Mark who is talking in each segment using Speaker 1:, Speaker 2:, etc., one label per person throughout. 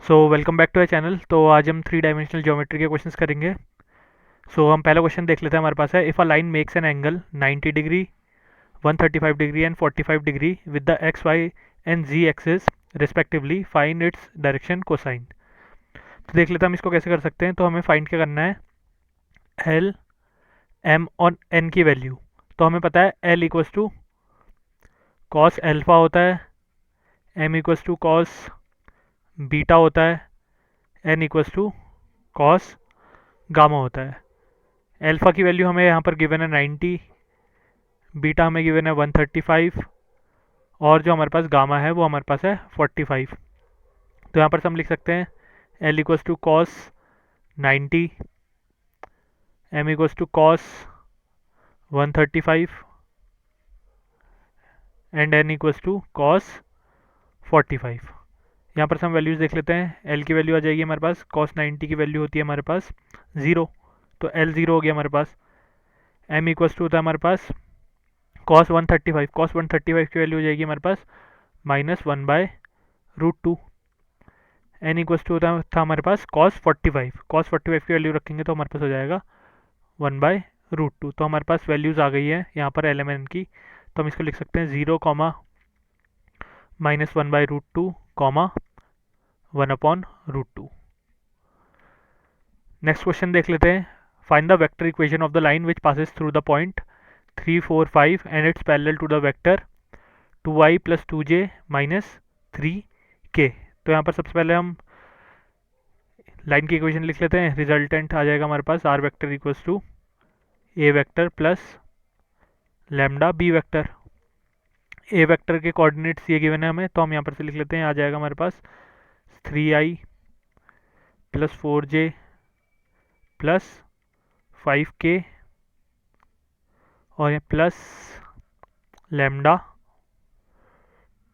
Speaker 1: So welcome back to our channel. तो आज हम 3 डायमेंशनल ज्योमेट्री के क्वेश्चंस करेंगे। हम पहला क्वेश्चन देख लेते हैं। हमारे पास है, if a line makes an angle 90 degree, 135 degree and 45 degree with the X Y and Z axis respectively, find its direction cosine. तो देख लेते हैं हम इसको कैसे कर सकते हैं। तो हमें फाइंड क्या करना है, एल, एम और एन की वैल्यू। तो हमें पता है L equals to cos alpha होता है, M equals to cos beta होता है, N equals to cos gamma होता है। एल्फा की वैल्यू हमें यहाँ पर गिवन है 90, बीटा हमें गिवन है 135 और जो हमारे पास गामा है वो हमारे पास है 45। तो यहाँ पर हम लिख सकते हैं L equals to cos 90, M equals to cos 135 and N equals to cos 45। यहाँ पर हम वैल्यूज़ देख लेते हैं। एल की वैल्यू आ जाएगी हमारे पास, कॉस 90 की वैल्यू होती है हमारे पास 0, तो एल 0 हो गया हमारे पास। एम इक्वल्स टू होता है हमारे पास कॉस 135, कॉस 135 की वैल्यू हो जाएगी हमारे पास -1/√2। एन इक्वल्स टू था हमारे पास कॉस 45, कॉस 45 की वैल्यू रखेंगे तो हमारे पास हो जाएगा 1/√2। तो हमारे पास वैल्यूज़ आ गई है यहाँ पर एल एम एन की। तो हम इसको लिख सकते हैं 0, -1/√2, 1/√2। नेक्स्ट क्वेश्चन देख लेते हैं। Find the vector equation of the line which passes through the point 3, 4, 5 and its parallel to the vector 2i + 2j - 3k। तो यहाँ पर सबसे पहले हम लाइन की इक्वेशन लिख लेते हैं। रिजल्टेंट आ जाएगा हमारे पास r vector equals to a vector plus lambda b vector. A vector के कोऑर्डिनेट्स ये गिवन है हमें, तो हम यहाँ पर से लिख लेते हैं। आ जाएगा हमारे पास 3i + 4j + 5k और plus lambda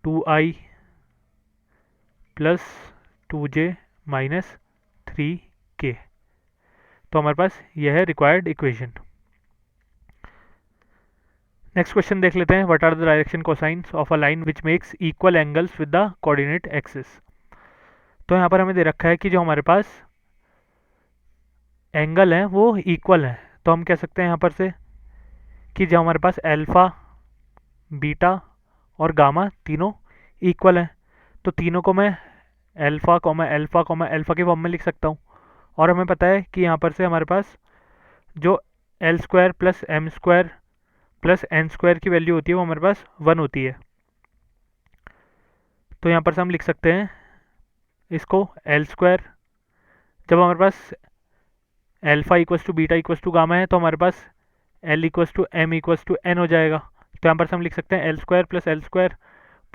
Speaker 1: 2i + 2j - 3k। तो हमारे पास यह है रिक्वायर्ड इक्वेशन। नेक्स्ट क्वेश्चन देख लेते हैं। What are the direction cosines of a line which makes equal angles with the coordinate axis. तो यहाँ पर हमें दे रखा है कि जो हमारे पास एंगल है वो इक्वल है। तो हम कह सकते हैं यहाँ पर से कि जो हमारे पास अल्फा, बीटा और गामा तीनों इक्वल हैं। तो तीनों को मैं अल्फा, अल्फा, अल्फा के फॉर्म में लिख सकता हूँ। और हमें पता है कि यहाँ पर से हमारे पास जो L² + M² + N² की वैल्यू होती है वो हमारे पास 1 होती है। तो यहाँ पर से हम लिख सकते हैं इसको L²। जब हमारे पास alpha equals to beta equals to gamma है तो हमारे पास L equals to M equals to N हो जाएगा। तो यहाँ पर से हम लिख सकते हैं L² + L²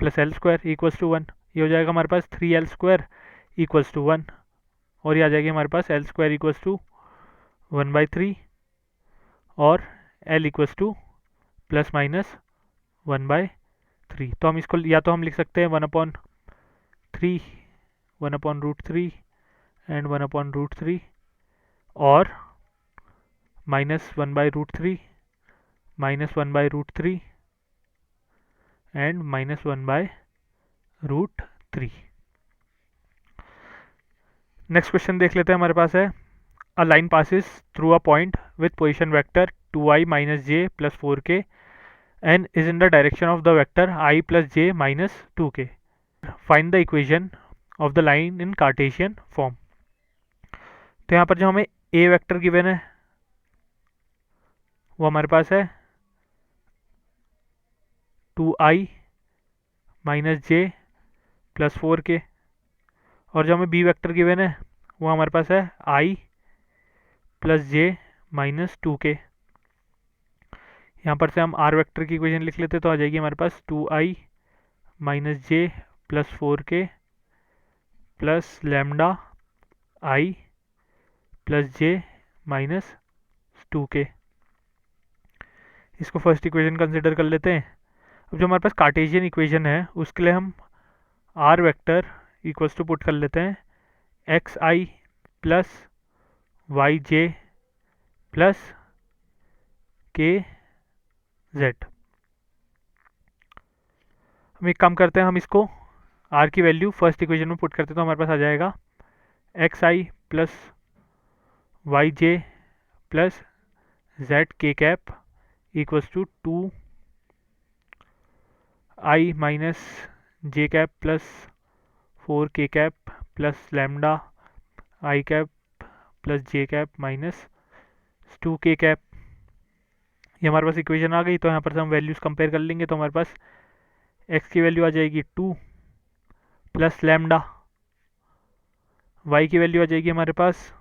Speaker 1: + L² equals to 1। ये हो जाएगा हमारे पास 3L² इक्वल्स टू 1 और ये आ जाएगी हमारे पास L² इक्वल्स टू 1/3 और L इक्वल्स टू ±1/3। तो हम इसको या तो हम लिख सकते हैं 1/3, 1/√3 एंड 1/√3 और -1/√3, -1/√3 एंड -1/√3। नेक्स्ट क्वेश्चन देख लेते हैं। हमारे पास है, a line passes through a point with position vector 2i - j + 4k and is in the direction of the vector I + j - 2k. Find the equation of the line in Cartesian form. तो यहाँ पर जो हमें a vector given है वो हमारे पास है 2i - j + 4k और जो हमें b वेक्टर गिवन है वो हमारे पास है i + j - 2k। यहाँ पर से हम r वेक्टर की इक्वेशन लिख लेते तो आ जाएगी हमारे पास 2i - j + 4k + lambda i + j - 2k। इसको फर्स्ट इक्वेशन कंसिडर कर लेते हैं। अब जो हमारे पास कार्टेशियन इक्वेशन है उसके लिए हम r vector equals to put कर लेते हैं xi + yj + kz। हम एक काम करते हैं, हम इसको r की वैल्यू फर्स्ट इक्वेशन में पुट करते हैं तो हमारे पास आ जाएगा X I plus Y J plus Z K cap equals to 2 I minus J cap plus 4 K cap plus lambda I cap plus J cap minus 2 K cap. ये हमारे पास इक्वेशन आ गई। तो यहाँ पर से हम वैल्यूज़ कंपेयर कर लेंगे। तो हमारे पास एक्स की वैल्यू आ जाएगी 2 प्लस लैम्डा, वाई की वैल्यू आ जाएगी हमारे पास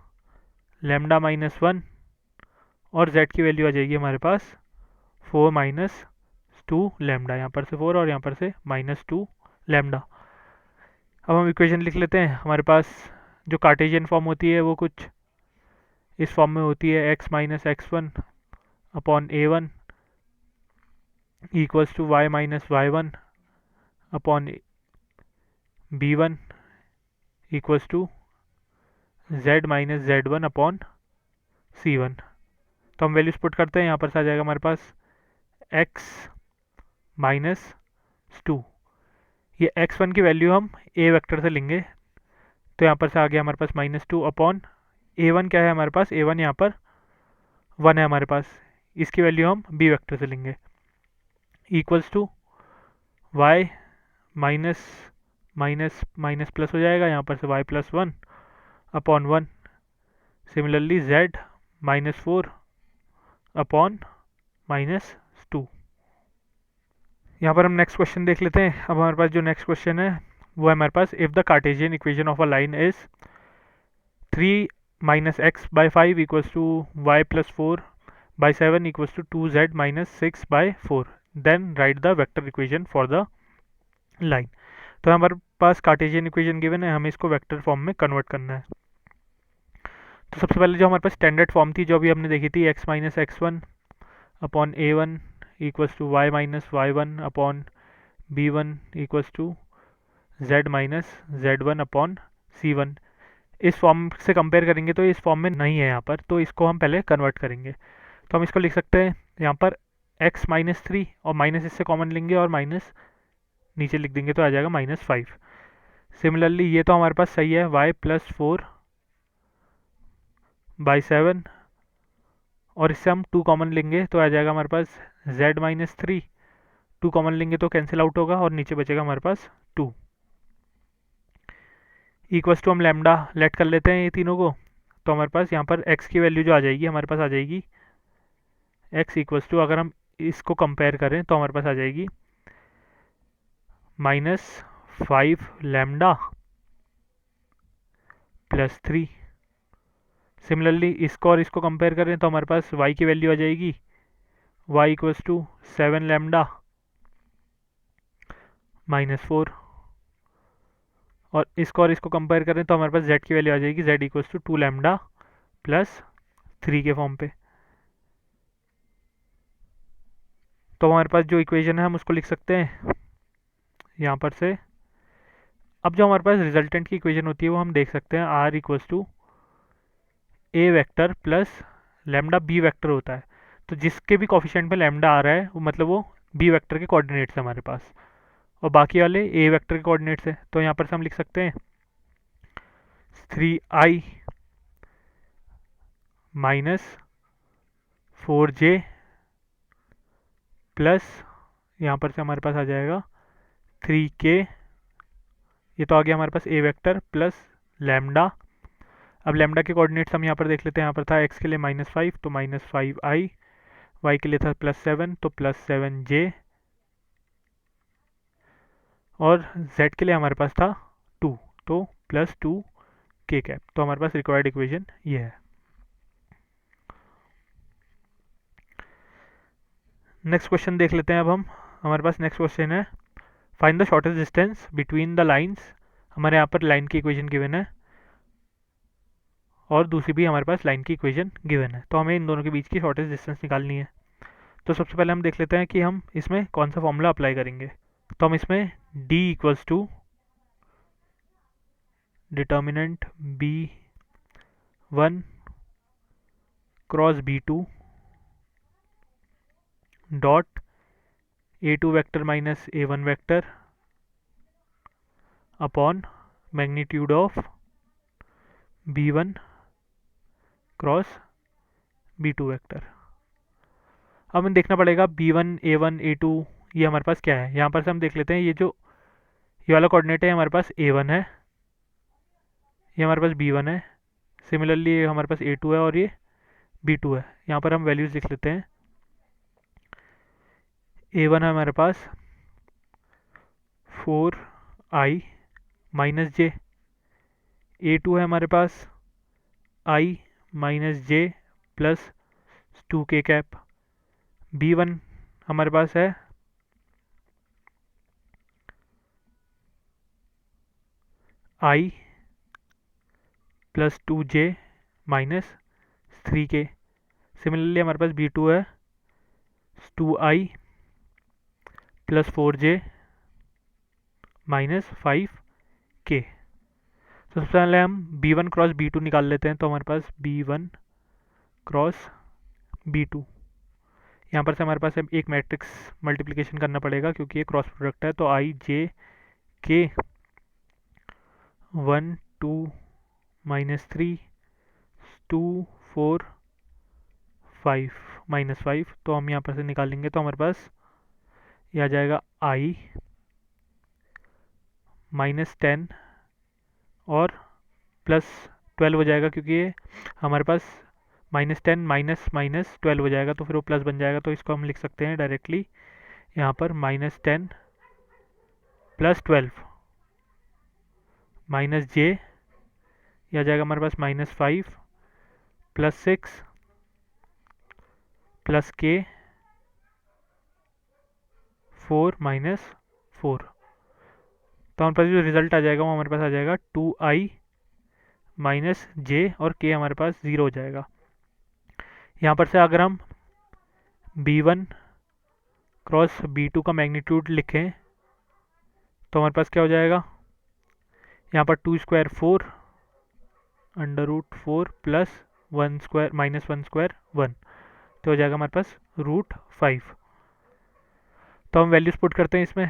Speaker 1: लैम्डा माइनस 1 और जेड की वैल्यू आ जाएगी हमारे पास 4 माइनस 2 लैम्डा। यहाँ पर से 4 और यहाँ पर से माइनस 2 लैम्डा। अब हम इक्वेशन लिख लेते हैं। हमारे पास जो कार्टेशियन फॉर्म होती है वो कुछ इस फॉर्म में होती है, X minus X one upon A one equals to Y minus Y one upon B one equals to Z minus Z one upon C one. तो हम वैल्यूज पुट करते हैं। यहाँ पर से आ जाएगा हमारे पास एक्स माइनस 2। ये x1 की वैल्यू हम a वेक्टर से लेंगे। तो यहाँ पर से आ गया हमारे पास -2 अपॉन a1 क्या है हमारे पास, a1 यहाँ पर 1 है हमारे पास, इसकी वैल्यू हम b वेक्टर से लेंगे equals to y minus minus minus plus हो जाएगा, यहाँ पर से y plus 1 upon 1। Similarly z -4 upon -2। यहाँ पर हम नेक्स्ट क्वेश्चन देख लेते हैं। अब हमारे पास जो नेक्स्ट क्वेश्चन है वो है हमारे पास, if the Cartesian equation of a line is 3 minus x by 5 equals to Y plus 4 by 7 equals to 2z minus 6 by 4, then write the vector equation for the line. तो हमारे पास Cartesian equation given है, हमें इसको vector form में convert करना है। तो सबसे पहले जो हमारे पास स्टैंडर्ड फॉर्म थी जो अभी हमने देखी थी, X minus X one upon A one equals to Y minus Y one upon B one equals to Z minus Z one upon C one. इस फॉर्म से कंपेयर करेंगे तो इस फॉर्म में नहीं है यहाँ पर, तो इसको हम पहले कन्वर्ट करेंगे। तो हम इसको लिख सकते हैं यहाँ पर x माइनस 3 और माइनस इससे कॉमन लेंगे और माइनस नीचे लिख देंगे तो आ जाएगा -5। सिमिलरली ये तो हमारे पास सही है, y प्लस 4 बाई 7 और इससे हम 2 कॉमन लेंगे तो आ जाएगा हमारे पास z माइनस 3। 2 कॉमन लेंगे तो कैंसिल आउट होगा और नीचे बचेगा हमारे पास 2 इक्वल्स टू हम लैम्डा लेट कर लेते हैं ये तीनों को। तो हमारे पास यहाँ पर x की वैल्यू जो आ जाएगी हमारे पास आ जाएगी x इक्वल्स टू, अगर हम इसको कंपेयर करें तो हमारे पास आ जाएगी -5 लैम्डा प्लस 3। सिमिलरली इसको और इसको कंपेयर करें तो हमारे पास y की वैल्यू आ जाएगी y इक्वल्स टू 7 लैम्डा -4 और इसको कंपेयर करें तो हमारे पास z की वैल्यू आ जाएगी z equals to 2 lambda plus 3 के फॉर्म पे। तो हमारे पास जो इक्वेशन है हम उसको लिख सकते हैं यहाँ पर से। अब जो हमारे पास रिजल्टेंट की इक्वेशन होती है वो हम देख सकते हैं, r equals to a vector plus lambda b vector होता है। तो जिसके भी कॉफिशिएंट में लैम्डा आ रहा है वो मतलब वो b वेक्टर के कोऑर्डिनेट्स है हमारे पास, और बाकी वाले a वेक्टर के कोऑर्डिनेट्स है। तो यहाँ पर से हम लिख सकते हैं 3i माइनस 4j प्लस यहाँ पर से हमारे पास आ जाएगा 3k, ये तो आ गया हमारे पास a वेक्टर प्लस लैम्डा। अब लैम्डा के कोऑर्डिनेट्स हम यहाँ पर देख लेते हैं। यहाँ पर था x के लिए -5 तो -5i, y के लिए था +7 तो +7j और z के लिए हमारे पास था 2 तो +2k कैप। तो हमारे पास रिक्वायर्ड इक्वेशन ये है। नेक्स्ट क्वेश्चन देख लेते हैं अब हम। हमारे पास नेक्स्ट क्वेश्चन है, find the shortest distance between the lines. हमारे यहाँ पर लाइन की इक्वेशन गिवन है और दूसरी भी हमारे पास लाइन की इक्वेशन गिवन है। तो हमें इन दोनों के बीच की शॉर्टेस्ट डिस्टेंस निकालनी है। तो सबसे पहले हम देख लेते हैं कि हम इसमें कौन सा फॉर्मूला अप्लाई करेंगे। तो हम इसमें d equals to determinant b1 cross b2 dot a2 vector minus a1 vector upon magnitude of B1 cross B2 vector. अब हमें देखना पड़ेगा B1 A1 A2 ये हमारे पास क्या है। यहाँ पर से हम देख लेते हैं, ये वाला कोऑर्डिनेट है हमारे पास A1 है, ये हमारे पास B1 है, सिमिलरली ये हमारे पास A2 है और ये B2 है। यहाँ पर हम वैल्यूज़ लिख लेते हैं। A1 है हमारे पास 4i माइनस जे, A2 है हमारे पास i minus J plus 2k cap, B1 हमारे पास है i plus 2j minus 3k। Similarly हमारे पास B2 है 2i plus 4j minus 5k। तो सबसे पहले हम B1 क्रॉस B2 निकाल लेते हैं। तो हमारे पास B1 क्रॉस B2, यहाँ पर से हमारे पास अब एक मैट्रिक्स मल्टीप्लिकेशन करना पड़ेगा क्योंकि ये क्रॉस प्रोडक्ट है। तो i j k 1 2 minus 3 2 4 5 minus 5। तो हम यहाँ पर से निकालेंगे तो हमारे पास ये आ जाएगा i माइनस 10 और प्लस 12 हो जाएगा, क्योंकि ये हमारे पास माइनस 10 माइनस माइनस 12 हो जाएगा तो फिर वो प्लस बन जाएगा। तो इसको हम लिख सकते हैं डायरेक्टली यहाँ पर माइनस 10 प्लस 12 माइनस जे, यह आ जाएगा हमारे पास माइनस 5 प्लस 6 प्लस के 4 माइनस 4। तो हमारे पास जो रिजल्ट आ जाएगा वो हमारे पास आ जाएगा 2i माइनस जे और के हमारे पास 0 हो जाएगा। यहाँ पर से अगर हम B1 क्रॉस B2 का मैग्नीट्यूड लिखें तो हमारे पास क्या हो जाएगा, यहाँ पर 2 square 4 under root 4 plus 1 square minus 1 square 1, तो हो जाएगा हमारे पास रूट 5। तो हम वैल्यूज पुट करते हैं इसमें।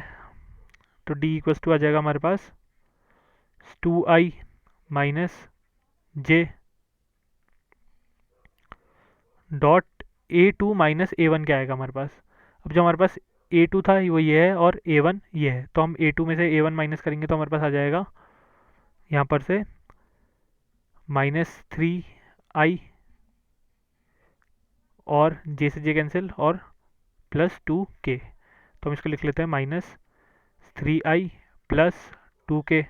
Speaker 1: तो d इक्वल्स टू आ जाएगा हमारे पास 2i minus J dot A2 minus A1 क्या आएगा हमारे पास। अब जो हमारे पास A2 था वो ये है और A1 ये है, तो हम A2 में से A1 माइनस करेंगे तो हमारे पास आ जाएगा यहाँ पर से माइनस 3i और जे से जे कैंसिल और प्लस 2k। तो हम इसको लिख लेते हैं minus 3i plus 2k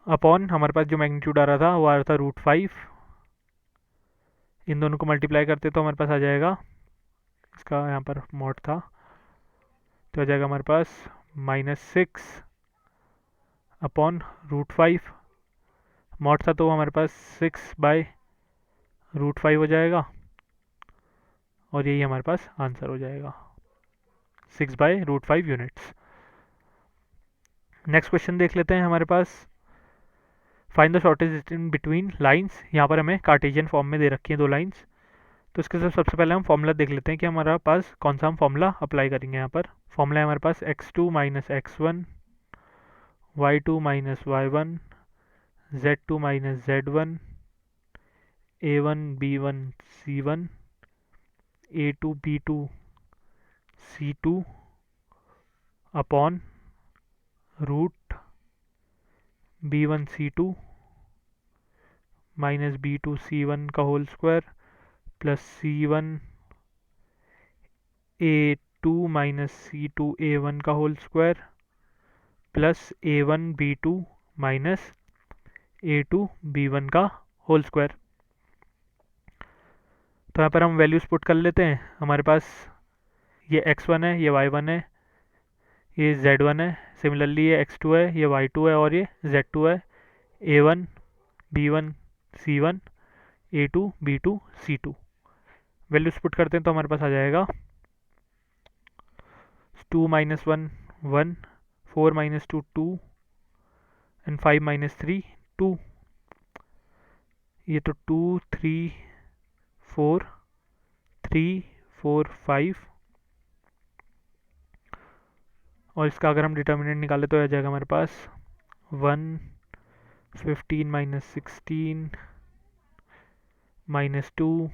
Speaker 1: upon हमारे पास जो मैग्नीट्यूड आ रहा था वो आ रहा था रूट 5। इन दोनों को मल्टीप्लाई करते तो हमारे पास आ जाएगा, इसका यहाँ पर मॉड था तो आ जाएगा हमारे पास माइनस 6 अपॉन रूट 5, मॉड था तो हमारे पास 6 बाय रूट 5 हो जाएगा और यही हमारे पास आंसर हो जाएगा 6 by root 5 units. Next question देख लेते हैं हमारे पास find the shortest distance between lines. यहाँ पर हमें कार्टेशियन फॉर्म में दे रखी हैं दो लाइंस। तो इसके साथ सबसे पहले हम फॉर्मूला देख लेते हैं कि हमारा पास कौन सा हम फॉर्मूला अप्लाई करेंगे। यहाँ पर फॉर्मूला है हमारे पास x2 minus x1 y2 minus y1 z2 minus z1 a1 b1 c1 a2 b2 c2 upon root b1 c2 minus b2 c1 का whole square plus c1 a2 minus c2 a1 का whole square plus a1 b2 minus a2 b1 का whole square. तो यहाँ पर हम values put कर लेते हैं। हमारे पास ये x1 है, ये y1 है, ये z1 है, सिमिलरली ये x2 है, ये y2 है और ये z2 है, a1 b1 c1 a2 b2 c2। Values put करते हैं तो हमारे पास आ जाएगा 2 माइनस 1 1 4 माइनस 2 2 एंड 5 माइनस 3 2। ये तो 2 3 4 3 4 5 और इसका अगर हम डिटर्मिनेंट निकाले तो आ जाएगा हमारे पास 1 15 minus 16 minus 2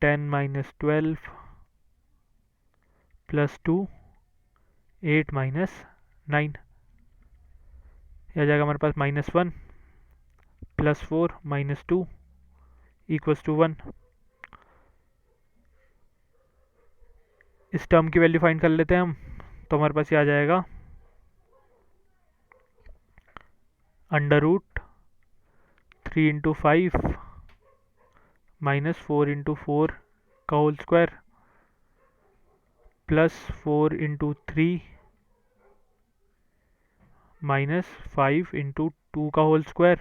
Speaker 1: 10 minus 12 plus 2 8 minus 9। यह आ जाएगा हमारे पास -1 प्लस 4 माइनस 2 इक्वल्स टू 1। इस टर्म की वैल्यू फाइंड कर लेते हैं हम। तो हमारे पास ये आ जाएगा √3 × 5 -4 × 4 का होल स्क्वायर प्लस 4 × 3 -5 × 2 का होल स्क्वायर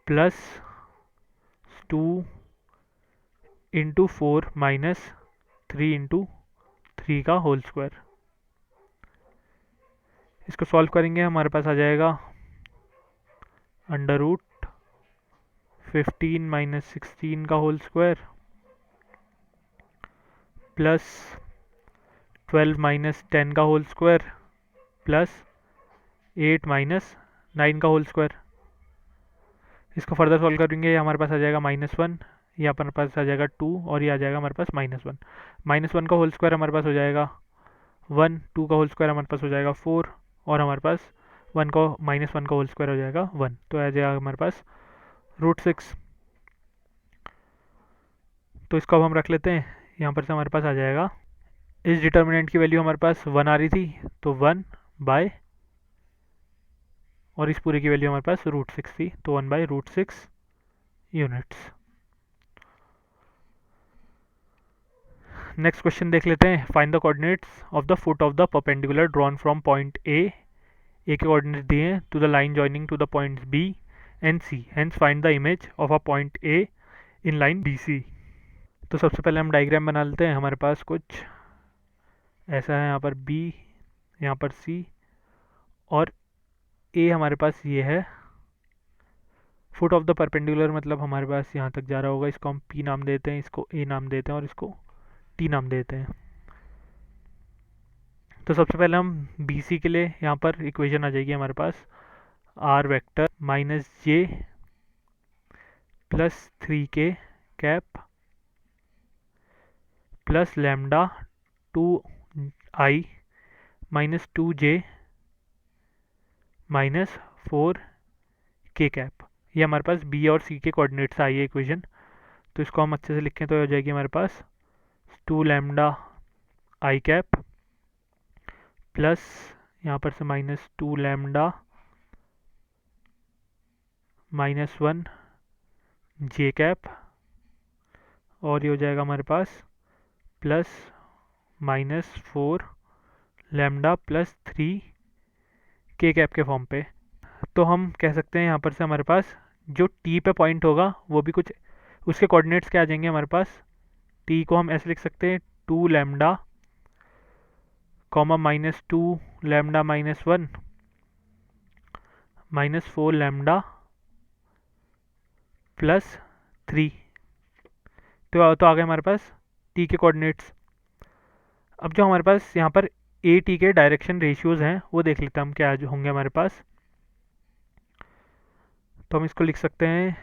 Speaker 1: प्लस 2 × 4 -3 × 3 का होल स्क्वायर। इसको सॉल्व करेंगे हमारे पास आ जाएगा √15 माइनस 16 का होल स्क्वायर प्लस 12 माइनस 10 का होल स्क्वायर प्लस 8 माइनस 9 का होल स्क्वायर। इसको फर्दर सॉल्व करेंगे हमारे पास आ जाएगा -1, यहाँ पर हमारे पास आ जाएगा 2 और ये आ जाएगा हमारे पास -1। -1 का होल स्क्वायर हमारे पास हो जाएगा 1, 2 का होल स्क्वायर हमारे पास हो जाएगा 4 और हमारे पास -1 का होल स्क्वायर हो जाएगा 1। तो आ जाएगा हमारे पास √6। तो इसको अब हम रख लेते हैं। यहाँ पर से हमारे पास आ जाएगा, इस डिटर्मिनेंट की वैल्यू हमारे पास 1 आ रही थी तो 1 बाय, और इस पूरे की वैल्यू हमारे पास √6 थी तो 1 बाय √6 यूनिट्स। नेक्स्ट क्वेश्चन देख लेते हैं। Find the coordinates of the foot of the perpendicular drawn from point A के कोऑर्डिनेट्स दिए हैं to the line joining to the points B and C, hence find the image of a point A in line B C. तो सबसे पहले हम diagram बना लेते हैं। हमारे पास कुछ ऐसा है, यहाँ पर बी, यहाँ पर सी और ए हमारे पास ये है। फुट ऑफ द परपेंडिकुलर मतलब हमारे पास यहाँ तक जा रहा होगा, इसको हम पी नाम देते हैं, इसको ए नाम देते हैं और इसको टी नाम देते हैं। तो सबसे पहले हम बी सी के लिए यहाँ पर इक्वेशन आ जाएगी हमारे पास r vector -j plus 3k cap plus lambda 2i minus 2j minus 4k cap. ये हमारे पास बी और सी के कोऑर्डिनेट्स आई है इक्वेशन। तो इसको हम अच्छे से लिखें तो हो जाएगी हमारे पास 2 लैम्डा आई कैप प्लस यहाँ पर से -2 लैम्डा -1 जे कैप और ये हो जाएगा हमारे पास plus -4 lambda plus 3k cap के फॉर्म पे। तो हम कह सकते हैं यहाँ पर से हमारे पास जो टी पे पॉइंट होगा वो भी कुछ उसके कोऑर्डिनेट्स क्या आ जाएंगे हमारे पास। टी को हम ऐसे लिख सकते हैं 2 lambda comma -2 lambda -1 -4 lambda plus 3। तो आ गए हमारे पास टी के कोऑर्डिनेट्स। अब जो हमारे पास यहाँ पर ए टी के डायरेक्शन रेशियोज हैं वो देख लेते हैं हम क्या होंगे हमारे पास। तो हम इसको लिख सकते हैं,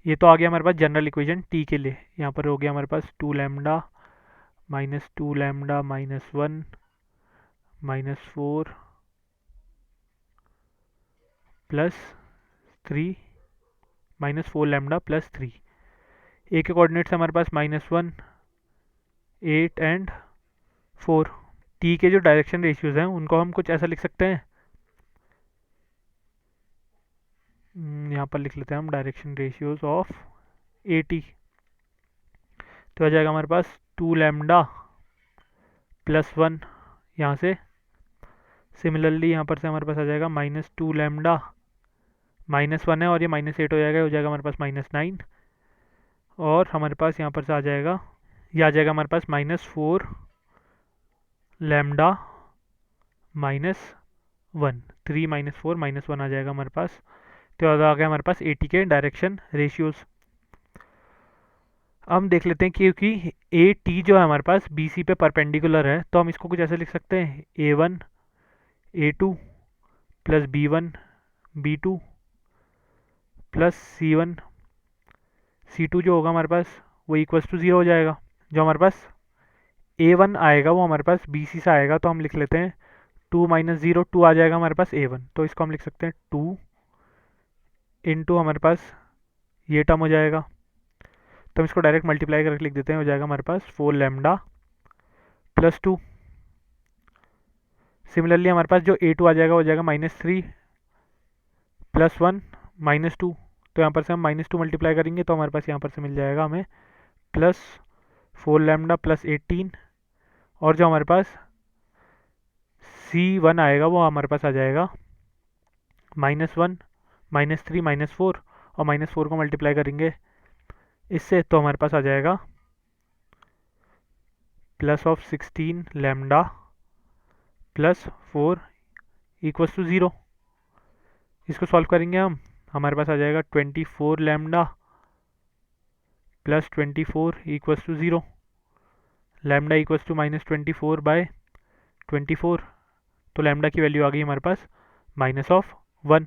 Speaker 1: ये तो आ गया हमारे पास जनरल इक्वेशन टी के लिए। यहाँ पर हो गया हमारे पास 2 lambda -2 lambda -1 -4 plus 3 -4 lambda plus 3। ए के कोऑर्डिनेट्स हमारे पास -1 8 एंड 4। टी के जो डायरेक्शन रेशियोज हैं उनको हम कुछ ऐसा लिख सकते हैं, यहाँ पर लिख लेते हैं हम direction ratios of A T. तो आ जाएगा हमारे पास 2 लैम्डा प्लस 1 यहाँ से। सिमिलरली यहाँ पर से हमारे पास आ जाएगा -2 लैम्डा -1 है और ये -8 हो जाएगा हमारे पास -9 और हमारे पास यहाँ पर से आ जाएगा, ये आ जाएगा हमारे पास -4 लैम्डा -1 3 -4 -1 आ जाएगा हमारे पास। तो आ गया हमारे पास ए टी के डायरेक्शन रेशियोज। हम देख लेते हैं क्योंकि ए टी जो है हमारे पास बी सी पे परपेंडिकुलर है, तो हम इसको कुछ ऐसे लिख सकते हैं a one a two plus b one b two plus c one c two जो होगा हमारे पास वो इक्वल्स टू ज़ीरो हो जाएगा। जो हमारे पास ए वन आएगा वो हमारे पास बी सी से आएगा, तो हम लिख लेते हैं टू माइनस ज़ीरो, टू आ जाएगा हमारे पास ए वन, तो इसको हम लिख सकते हैं टू इंटू हमारे पास ये टर्म हो जाएगा, तो हम इसको डायरेक्ट मल्टीप्लाई करके लिख देते हैं, हो जाएगा हमारे पास four lambda plus two. Similarly हमारे पास जो ए टू आ जाएगा वो जाएगा minus three plus one minus two, तो यहाँ पर से हम माइनस टू मल्टीप्लाई करेंगे तो हमारे पास यहाँ पर से मिल जाएगा हमें प्लस फोर लैम्डा प्लस 18, और जो हमारे पास सी वन आएगा वो हमारे पास आ जाएगा minus one minus three minus four, और माइनस फोर को मल्टीप्लाई करेंगे इससे तो हमारे पास आ जाएगा plus of 16 lambda plus four equals to zero. इसको सॉल्व करेंगे हम, हमारे पास आ जाएगा 24 लैम्डा प्लस 24 इक्वल्स टू ज़ीरो, lambda equals to minus 24 by 24, तो लैम्डा की वैल्यू आ गई हमारे पास माइनस ऑफ वन।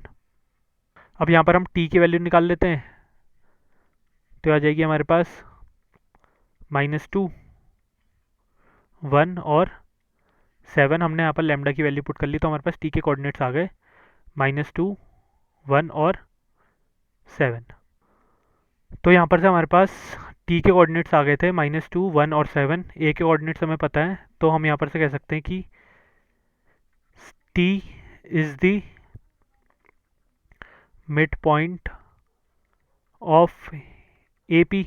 Speaker 1: अब यहाँ पर हम टी की वैल्यू निकाल लेते हैं, तो आ जाएगी हमारे पास माइनस टू वन और सेवन, हमने यहाँ पर लैम्डा की वैल्यू पुट कर ली, तो हमारे पास टी के कोऑर्डिनेट्स आ गए माइनस टू वन और सेवन। तो यहाँ पर से हमारे पास टी के कोऑर्डिनेट्स आ गए थे माइनस टू वन और सेवन, ए के कोऑर्डिनेट्स हमें पता है, तो हम यहाँ पर से कह सकते हैं कि T is the mid point of A P.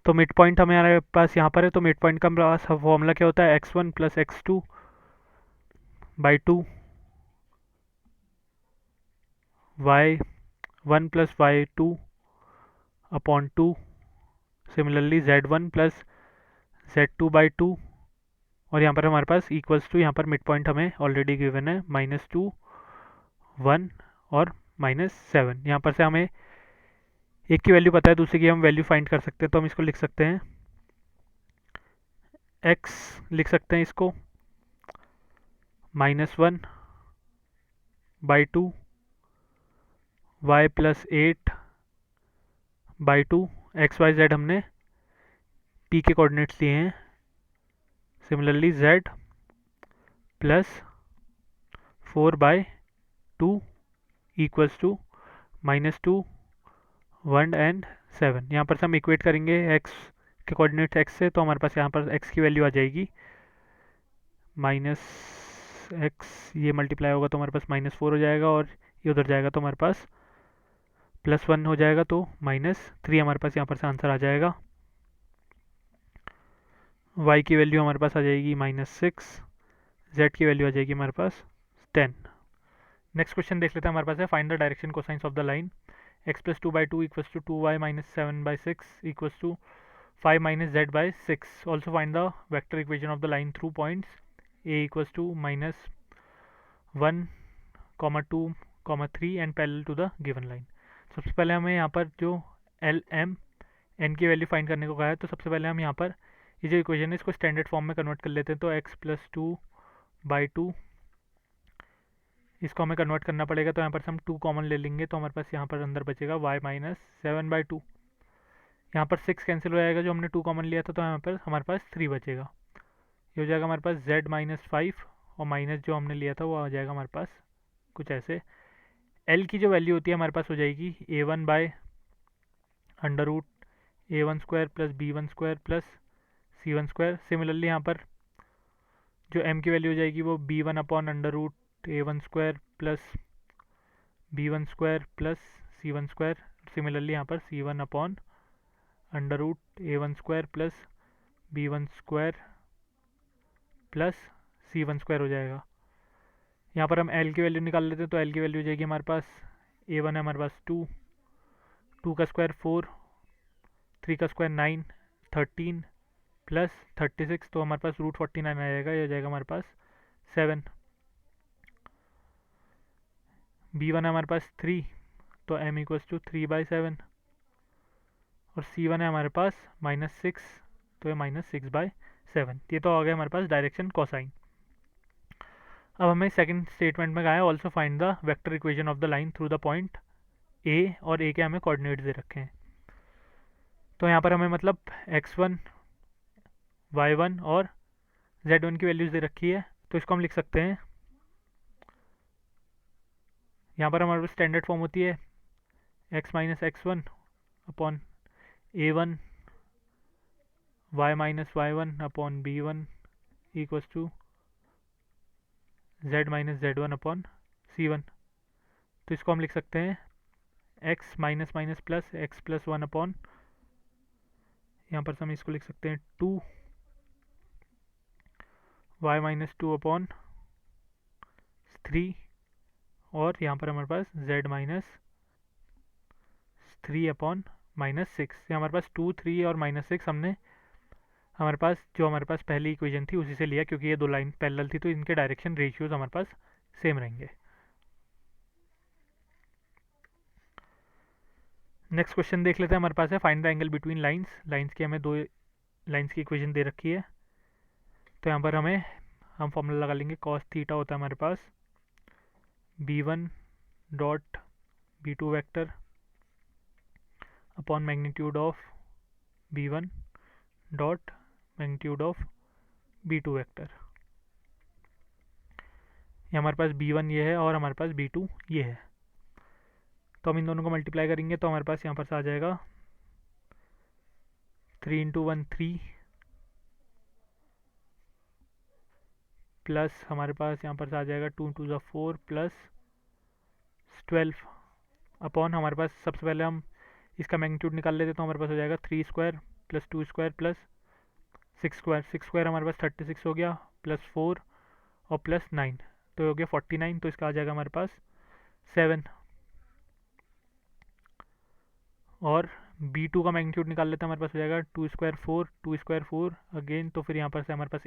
Speaker 1: तो मिड पॉइंट हमारे पास यहाँ पर है, तो मिड पॉइंट का फॉर्मूला क्या होता है, X one plus X two by two Y one plus Y two upon two, similarly Z one plus Z two by two, और यहाँ पर हमारे पास इक्वल्स टू, यहाँ पर मिड पॉइंट हमें ऑलरेडी गिवन है माइनस टू वन और माइनस सेवन। यहाँ पर से हमें एक की वैल्यू पता है, दूसरे की हम वैल्यू फाइंड कर सकते हैं, तो हम इसको लिख सकते हैं x, लिख सकते हैं इसको minus one by two Y plus eight by two, X Y Z हमने p के कोऑर्डिनेट्स दिए हैं, similarly z plus four by two equals to minus two one and seven. यहाँ पर से हम इक्वेट करेंगे x के कोऑर्डिनेट्स x से, तो हमारे पास यहाँ पर x की वैल्यू आ जाएगी माइनस एक्स, ये मल्टीप्लाई होगा तो हमारे पास माइनस फोर हो जाएगा, और ये उधर जाएगा तो हमारे पास प्लस वन हो जाएगा, तो माइनस थ्री हमारे पास यहाँ पर से आंसर आ जाएगा। y की वैल्यू हमारे पास आ जाएगी माइनस सिक्स, z की वैल्यू आ जाएगी हमारे पास 10। नेक्स्ट क्वेश्चन देख लेते हैं, हमारे पास है find the direction cosines of the line x plus two by two equals to two Y minus seven by six equals to five minus Z by six. Also find the vector equation of the line through points a equals to minus one comma two comma three and parallel to the given line. सबसे पहले हमें यहाँ पर जो L M N की value find करने को कहा है, तो सबसे पहले हम यहाँ पर ये जो इक्वेशन है इसको स्टैंडर्ड फॉर्म में कन्वर्ट कर लेते हैं, तो x plus two by to, इसको हमें कन्वर्ट करना पड़ेगा, तो यहाँ पर से हम टू कॉमन ले लेंगे, तो हमारे पास यहाँ पर अंदर बचेगा y minus seven by two, यहाँ पर सिक्स कैंसिल हो जाएगा जो हमने टू कॉमन लिया था, तो यहाँ पर हमारे पास थ्री बचेगा, ये हो जाएगा हमारे पास z माइनस फाइव, और माइनस जो हमने लिया था वो आ जाएगा हमारे पास कुछ ऐसे। l की जो वैल्यू होती है हमारे पास हो जाएगी a one by under root a one square plus b one square plus c one square. Similarly यहाँ पर जो m की वैल्यू हो जाएगी वो b one upon under root a one square plus b one square plus c one square. Similarly यहाँ पर c one upon under root a one square plus b one square plus c one square हो जाएगा। यहाँ पर हम l की value निकाल लेते हैं, तो l की वैल्यू हो जाएगी हमारे पास ए वन है हमारे पास टू, टू का स्क्वायर फोर, थ्री का square nine, thirteen plus thirty six, तो हमारे पास रूट फोर्टी नाइन आ जाएगा, ये हो जाएगा हमारे पास सेवन। बी वन है हमारे पास थ्री, तो m equals to three by seven, और C1 है हमारे पास -6, तो ये -6/7। ये तो आ गया हमारे पास डायरेक्शन कोसाइन। अब हमें सेकंड स्टेटमेंट में कहा है also find the vector equation of the line through the point A, और ए के हमें कोऑर्डिनेट्स दे रखे हैं। तो यहाँ पर हमें मतलब x1, y1 और z1 की वैल्यूज़ दे रखी है, तो इसको हम लिख सकते हैं। यहाँ पर हमारे पास स्टैंडर्ड फॉर्म होती है x minus x1 upon a1, y minus y1 upon b1 equals to z minus z1 upon c1। तो इसको हम लिख सकते हैं x minus minus plus x plus 1 upon, यहाँ पर हम इसको लिख सकते हैं 2 y माइनस 2 अपॉन 3, और यहाँ पर हमारे पास z माइनस 3 अपॉन -6। हमारे पास 2, 3 और -6 हमने हमारे पास पहली इक्वेशन थी उसी से लिया, क्योंकि ये दो लाइन पैरेलल थी तो इनके डायरेक्शन रेशियोज हमारे पास सेम रहेंगे। नेक्स्ट क्वेश्चन देख लेते हैं। हमारे पास है find the angle between lines की हमें दो लाइंस की इक्वेशन दे रखी है। तो यहाँ पर हम फॉर्मूला लगा लेंगे। कॉस थीटा होता है हमारे पास b1 dot b2 vector upon magnitude of b1 dot magnitude of b2 vector. ये हमारे पास b1 ये है और हमारे पास b2 ये है। तो हम इन दोनों को मल्टीप्लाई करेंगे तो हमारे पास यहाँ पर से आ जाएगा 3 × 1 3 प्लस हमारे पास यहाँ पर से आ जाएगा 2 × 2 4 प्लस 12 अपॉन, हमारे पास सबसे पहले हम इसका मैग्नीट्यूड निकाल लेते तो हमारे पास हो जाएगा 3 square plus 2 square plus 6 square. 6 square हमारे पास 36 हो गया, प्लस 4 और प्लस 9 तो हो गया 49। तो इसका आ जाएगा हमारे पास 7, और b2 का मैग्नीट्यूड निकाल लेते हैं। हमारे पास हो जाएगा 2 स्क्वायर 4, 2 स्क्वायर 4 अगेन, तो फिर यहाँ पर से हमारे पास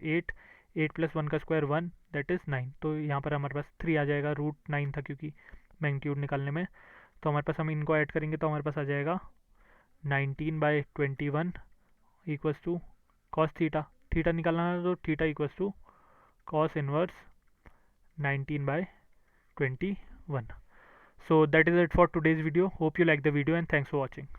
Speaker 1: 8 प्लस 1 का स्क्वायर 1 दैट इज़ 9। तो यहाँ पर हमारे पास 3 आ जाएगा, √9 था क्योंकि मैग्नीट्यूड निकालने में। तो हमारे पास हम इनको ऐड करेंगे तो हमारे पास आ जाएगा 19/21 इक्वल्स टू कॉस थीटा निकालना है तो theta equals to cos inverse 19/21. So that is it for today's video. Hope you like the video and thanks for watching.